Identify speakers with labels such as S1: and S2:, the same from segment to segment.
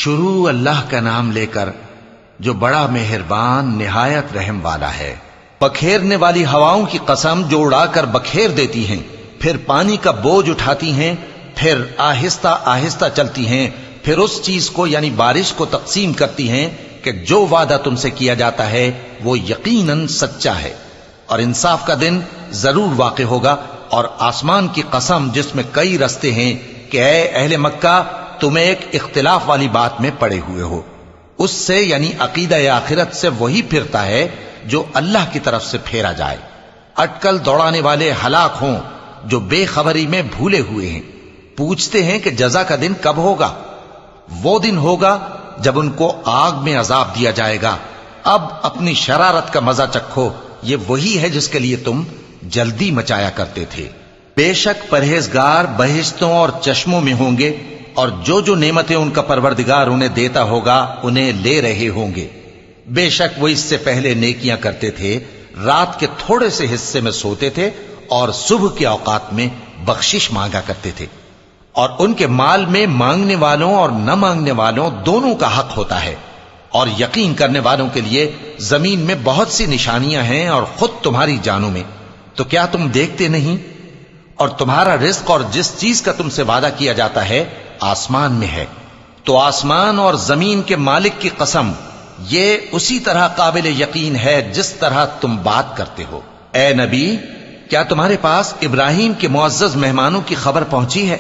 S1: شروع اللہ کا نام لے کر جو بڑا مہربان نہایت رحم والا ہے۔ بکھیرنے والی ہواؤں کی قسم جو اڑا کر بکھیر دیتی ہیں، پھر پانی کا بوجھ اٹھاتی ہیں، پھر آہستہ آہستہ چلتی ہیں، پھر اس چیز کو یعنی بارش کو تقسیم کرتی ہیں کہ جو وعدہ تم سے کیا جاتا ہے وہ یقیناً سچا ہے، اور انصاف کا دن ضرور واقع ہوگا۔ اور آسمان کی قسم جس میں کئی رستے ہیں کہ اے اہل مکہ تم ایک اختلاف والی بات میں پڑے ہوئے ہو، اس سے یعنی عقیدہ آخرت سے وہی پھرتا ہے جو اللہ کی طرف سے پھیرا جائے۔ اٹکل دوڑانے والے ہلاک ہوں جو بے خبری میں بھولے ہوئے ہیں، پوچھتے ہیں کہ جزا کا دن کب ہوگا؟ وہ دن ہوگا جب ان کو آگ میں عذاب دیا جائے گا۔ اب اپنی شرارت کا مزہ چکھو، یہ وہی ہے جس کے لیے تم جلدی مچایا کرتے تھے۔ بے شک پرہیزگار بہشتوں اور چشموں میں ہوں گے، اور جو نعمتیں ان کا پروردگار انہیں دیتا ہوگا انہیں لے رہے ہوں گے۔ بے شک وہ اس سے پہلے نیکیاں کرتے تھے، رات کے تھوڑے سے حصے میں سوتے تھے اور صبح کے اوقات میں بخشش مانگا کرتے تھے، اور ان کے مال میں مانگنے والوں اور نہ مانگنے والوں دونوں کا حق ہوتا ہے۔ اور یقین کرنے والوں کے لیے زمین میں بہت سی نشانیاں ہیں، اور خود تمہاری جانوں میں، تو کیا تم دیکھتے نہیں؟ اور تمہارا رزق اور جس چیز کا تم سے وعدہ کیا جاتا ہے آسمان میں ہے، تو آسمان اور زمین کے مالک کی قسم یہ اسی طرح قابل یقین ہے جس طرح تم بات کرتے ہو۔ اے نبی، کیا تمہارے پاس ابراہیم کے معزز مہمانوں کی خبر پہنچی ہے؟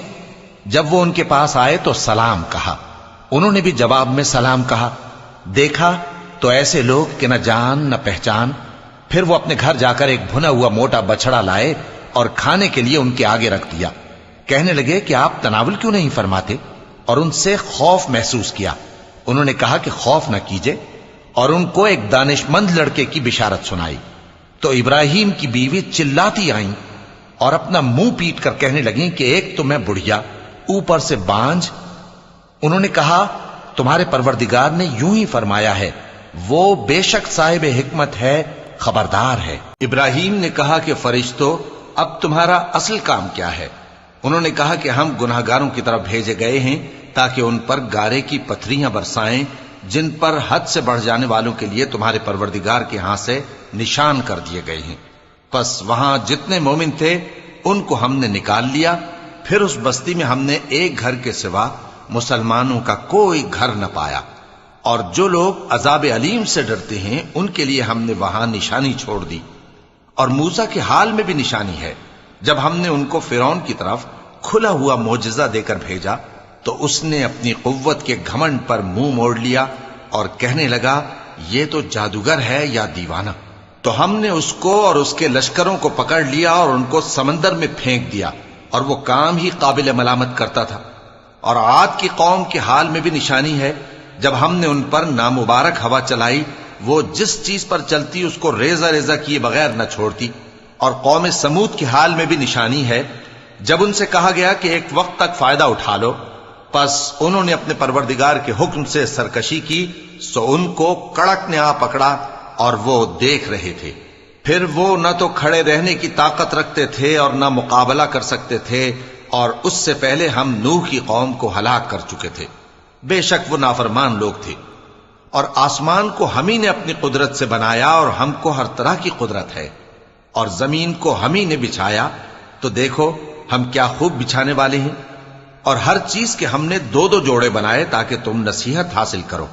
S1: جب وہ ان کے پاس آئے تو سلام کہا، انہوں نے بھی جواب میں سلام کہا۔ دیکھا تو ایسے لوگ کہ نہ جان نہ پہچان۔ پھر وہ اپنے گھر جا کر ایک بھنا ہوا موٹا بچڑا لائے اور کھانے کے لیے ان کے آگے رکھ دیا۔ کہنے لگے کہ آپ تناول کیوں نہیں فرماتے؟ اور ان سے خوف محسوس کیا۔ انہوں نے کہا کہ خوف نہ کیجے، اور ان کو ایک دانش مند لڑکے کی بشارت سنائی۔ تو ابراہیم کی بیوی چلاتی آئیں اور اپنا منہ پیٹ کر کہنے لگیں کہ ایک تو میں بڑھیا، اوپر سے بانجھ۔ انہوں نے کہا تمہارے پروردگار نے یوں ہی فرمایا ہے، وہ بے شک صاحب حکمت ہے، خبردار ہے۔ ابراہیم نے کہا کہ فرشتوں، اب تمہارا اصل کام کیا ہے؟ انہوں نے کہا کہ ہم گناہگاروں کی طرف بھیجے گئے ہیں تاکہ ان پر گارے کی پتھریاں برسائیں جن پر حد سے بڑھ جانے والوں کے لیے تمہارے پروردگار کے ہاں سے نشان کر دیے گئے ہیں۔ پس وہاں جتنے مومن تھے ان کو ہم نے نکال لیا، پھر اس بستی میں ہم نے ایک گھر کے سوا مسلمانوں کا کوئی گھر نہ پایا، اور جو لوگ عذاب علیم سے ڈرتے ہیں ان کے لیے ہم نے وہاں نشانی چھوڑ دی۔ اور موسیٰ کے حال میں بھی نشانی ہے، جب ہم نے ان کو فرعون کی طرف کھلا ہوا معجزہ دے کر بھیجا تو اس نے اپنی قوت کے گھمنڈ پر منہ موڑ لیا اور کہنے لگا یہ تو جادوگر ہے یا دیوانہ۔ تو ہم نے اس کو اور اس کے لشکروں کو پکڑ لیا اور ان کو سمندر میں پھینک دیا، اور وہ کام ہی قابل ملامت کرتا تھا۔ اور عاد کی قوم کے حال میں بھی نشانی ہے، جب ہم نے ان پر نامبارک ہوا چلائی، وہ جس چیز پر چلتی اس کو ریزہ ریزہ کیے بغیر نہ چھوڑتی۔ اور قوم سمود کے حال میں بھی نشانی ہے، جب ان سے کہا گیا کہ ایک وقت تک فائدہ اٹھا لو، پس انہوں نے اپنے پروردگار کے حکم سے سرکشی کی، سو ان کو کڑک نے آ پکڑا اور وہ دیکھ رہے تھے۔ پھر وہ نہ تو کھڑے رہنے کی طاقت رکھتے تھے اور نہ مقابلہ کر سکتے تھے، اور اس سے پہلے ہم نوح کی قوم کو ہلاک کر چکے تھے۔ بے شک وہ نافرمان لوگ تھے۔ اور آسمان کو ہم ہی نے اپنی قدرت سے بنایا، اور ہم کو ہر طرح کی قدرت ہے، اور زمین کو ہم ہی نے بچھایا، تو دیکھو ہم کیا خوب بچھانے والے ہیں۔ اور ہر چیز کے ہم نے دو دو جوڑے بنائے تاکہ تم نصیحت حاصل کرو۔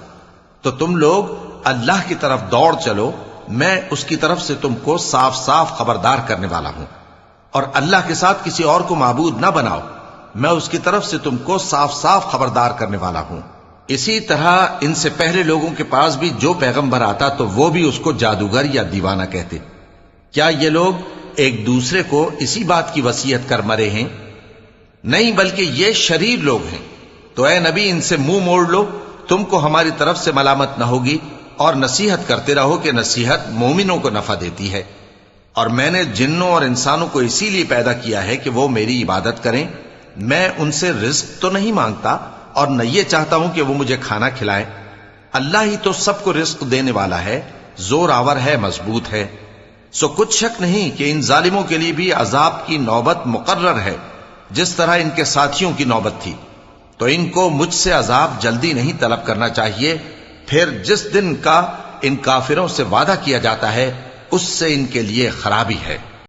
S1: تو تم لوگ اللہ کی طرف دوڑ چلو، میں اس کی طرف سے تم کو صاف صاف خبردار کرنے والا ہوں۔ اور اللہ کے ساتھ کسی اور کو معبود نہ بناؤ، میں اس کی طرف سے تم کو صاف صاف خبردار کرنے والا ہوں۔ اسی طرح ان سے پہلے لوگوں کے پاس بھی جو پیغمبر آتا تو وہ بھی اس کو جادوگر یا دیوانہ کہتے۔ کیا یہ لوگ ایک دوسرے کو اسی بات کی وصیت کر مرے ہیں؟ نہیں، بلکہ یہ شریر لوگ ہیں۔ تو اے نبی ان سے منہ موڑ لو، تم کو ہماری طرف سے ملامت نہ ہوگی، اور نصیحت کرتے رہو کہ نصیحت مومنوں کو نفع دیتی ہے۔ اور میں نے جنوں اور انسانوں کو اسی لیے پیدا کیا ہے کہ وہ میری عبادت کریں۔ میں ان سے رزق تو نہیں مانگتا، اور نہ یہ چاہتا ہوں کہ وہ مجھے کھانا کھلائیں۔ اللہ ہی تو سب کو رزق دینے والا ہے، زور آور ہے، مضبوط ہے۔ سو کچھ شک نہیں کہ ان ظالموں کے لیے بھی عذاب کی نوبت مقرر ہے، جس طرح ان کے ساتھیوں کی نوبت تھی۔ تو ان کو مجھ سے عذاب جلدی نہیں طلب کرنا چاہیے، پھر جس دن کا ان کافروں سے وعدہ کیا جاتا ہے اس سے ان کے لیے خرابی ہے۔